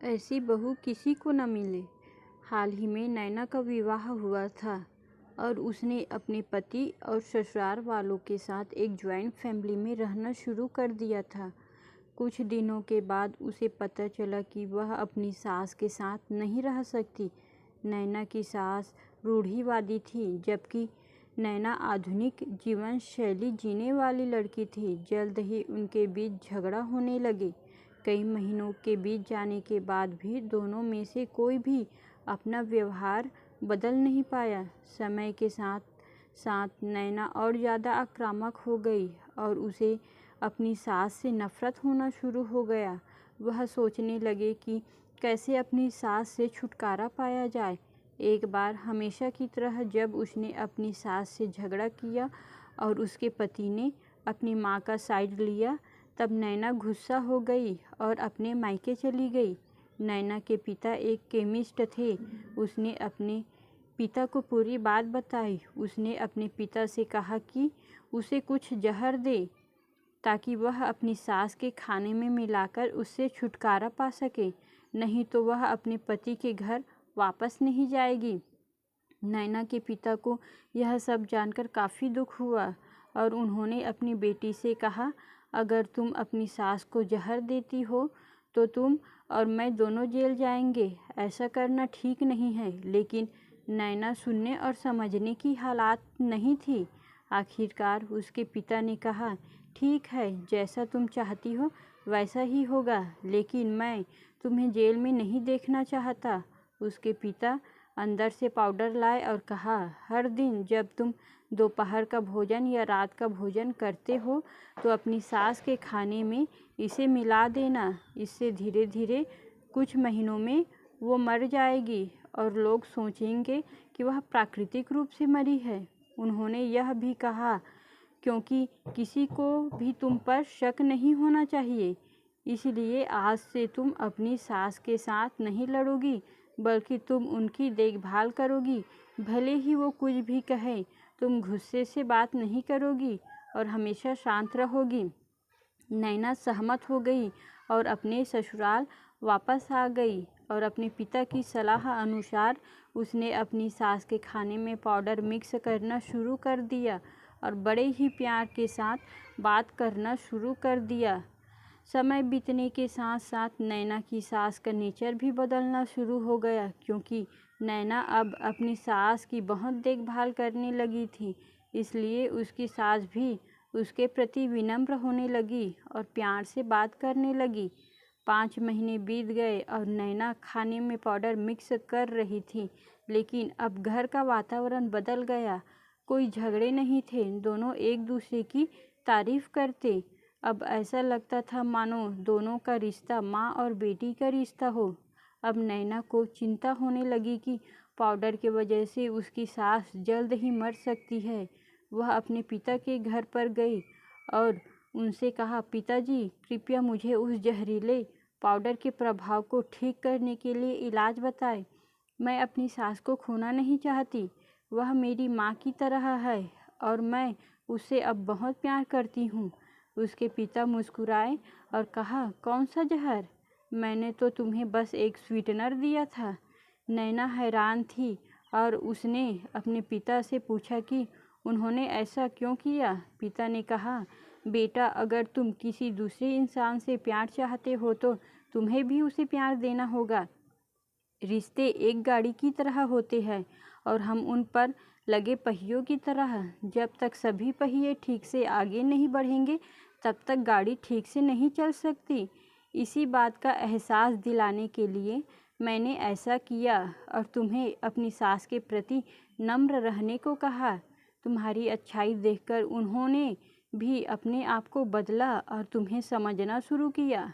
ऐसी बहू किसी को न मिले। हाल ही में नैना का विवाह हुआ था और उसने अपने पति और ससुराल वालों के साथ एक ज्वाइंट फैमिली में रहना शुरू कर दिया था। कुछ दिनों के बाद उसे पता चला कि वह अपनी सास के साथ नहीं रह सकती। नैना की सास रूढ़िवादी थी, जबकि नैना आधुनिक जीवन शैली जीने वाली लड़की थी। जल्द ही उनके बीच झगड़ा होने लगे। कई महीनों के बीत जाने के बाद भी दोनों में से कोई भी अपना व्यवहार बदल नहीं पाया। समय के साथ साथ नैना और ज़्यादा आक्रामक हो गई और उसे अपनी सास से नफरत होना शुरू हो गया। वह सोचने लगे कि कैसे अपनी सास से छुटकारा पाया जाए। एक बार हमेशा की तरह जब उसने अपनी सास से झगड़ा किया और उसके पति ने अपनी माँ का साइड लिया, तब नैना गुस्सा हो गई और अपने मायके चली गई। नैना के पिता एक केमिस्ट थे। उसने अपने पिता को पूरी बात बताई। उसने अपने पिता से कहा कि उसे कुछ जहर दे ताकि वह अपनी सास के खाने में मिलाकर उससे छुटकारा पा सके, नहीं तो वह अपने पति के घर वापस नहीं जाएगी। नैना के पिता को यह सब जानकर काफ़ी दुख हुआ और उन्होंने अपनी बेटी से कहा, अगर तुम अपनी सास को जहर देती हो तो तुम और मैं दोनों जेल जाएंगे। ऐसा करना ठीक नहीं है। लेकिन नैना सुनने और समझने की हालात नहीं थी। आखिरकार उसके पिता ने कहा, ठीक है, जैसा तुम चाहती हो वैसा ही होगा, लेकिन मैं तुम्हें जेल में नहीं देखना चाहता। उसके पिता अंदर से पाउडर लाए और कहा, हर दिन जब तुम दोपहर का भोजन या रात का भोजन करते हो तो अपनी सास के खाने में इसे मिला देना। इससे धीरे धीरे कुछ महीनों में वो मर जाएगी और लोग सोचेंगे कि वह प्राकृतिक रूप से मरी है। उन्होंने यह भी कहा, क्योंकि किसी को भी तुम पर शक नहीं होना चाहिए, इसलिए आज से तुम अपनी सास के साथ नहीं लड़ोगी, बल्कि तुम उनकी देखभाल करोगी। भले ही वो कुछ भी कहे, तुम गुस्से से बात नहीं करोगी और हमेशा शांत रहोगी। नैना सहमत हो गई और अपने ससुराल वापस आ गई और अपने पिता की सलाह अनुसार उसने अपनी सास के खाने में पाउडर मिक्स करना शुरू कर दिया और बड़े ही प्यार के साथ बात करना शुरू कर दिया। समय बीतने के साथ साथ नैना की सास का नेचर भी बदलना शुरू हो गया, क्योंकि नैना अब अपनी सास की बहुत देखभाल करने लगी थी। इसलिए उसकी सास भी उसके प्रति विनम्र होने लगी और प्यार से बात करने लगी। 5 महीने बीत गए और नैना खाने में पाउडर मिक्स कर रही थी, लेकिन अब घर का वातावरण बदल गया। कोई झगड़े नहीं थे, दोनों एक दूसरे की तारीफ करते। अब ऐसा लगता था मानो दोनों का रिश्ता माँ और बेटी का रिश्ता हो। अब नैना को चिंता होने लगी कि पाउडर की वजह से उसकी सास जल्द ही मर सकती है। वह अपने पिता के घर पर गई और उनसे कहा, पिताजी, कृपया मुझे उस जहरीले पाउडर के प्रभाव को ठीक करने के लिए इलाज बताएं। मैं अपनी सास को खोना नहीं चाहती। वह मेरी माँ की तरह है और मैं उससे अब बहुत प्यार करती हूँ। उसके पिता मुस्कुराए और कहा, कौन सा जहर? मैंने तो तुम्हें बस एक स्वीटनर दिया था। नैना हैरान थी और उसने अपने पिता से पूछा कि उन्होंने ऐसा क्यों किया। पिता ने कहा, बेटा, अगर तुम किसी दूसरे इंसान से प्यार चाहते हो तो तुम्हें भी उसे प्यार देना होगा। रिश्ते एक गाड़ी की तरह होते हैं और हम उन पर लगे पहियों की तरह। जब तक सभी पहिए ठीक से आगे नहीं बढ़ेंगे तब तक गाड़ी ठीक से नहीं चल सकती। इसी बात का एहसास दिलाने के लिए मैंने ऐसा किया और तुम्हें अपनी सास के प्रति नम्र रहने को कहा। तुम्हारी अच्छाई देखकर उन्होंने भी अपने आप को बदला और तुम्हें समझना शुरू किया।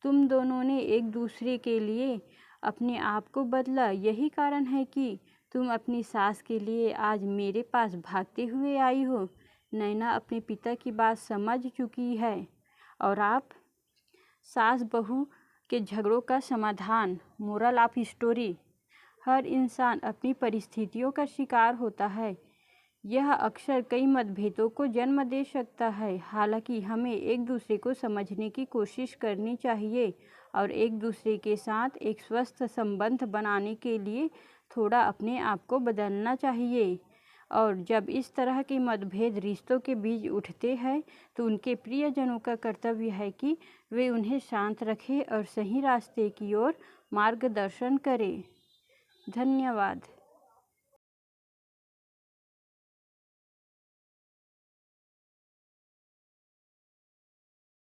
तुम दोनों ने एक दूसरे के लिए अपने आप को बदला। यही कारण है कि तुम अपनी सास के लिए आज मेरे पास भागते हुए आई हो। नैना अपने पिता की बात समझ चुकी है और आप सास बहू के झगड़ों का समाधान। मोरल ऑफ स्टोरी, हर इंसान अपनी परिस्थितियों का शिकार होता है। यह अक्सर कई मतभेदों को जन्म दे सकता है। हालांकि हमें एक दूसरे को समझने की कोशिश करनी चाहिए और एक दूसरे के साथ एक स्वस्थ संबंध बनाने के लिए थोड़ा अपने आप को बदलना चाहिए। और जब इस तरह के मतभेद रिश्तों के बीच उठते हैं तो उनके प्रियजनों का कर्तव्य है कि वे उन्हें शांत रखें और सही रास्ते की ओर मार्गदर्शन करें। धन्यवाद।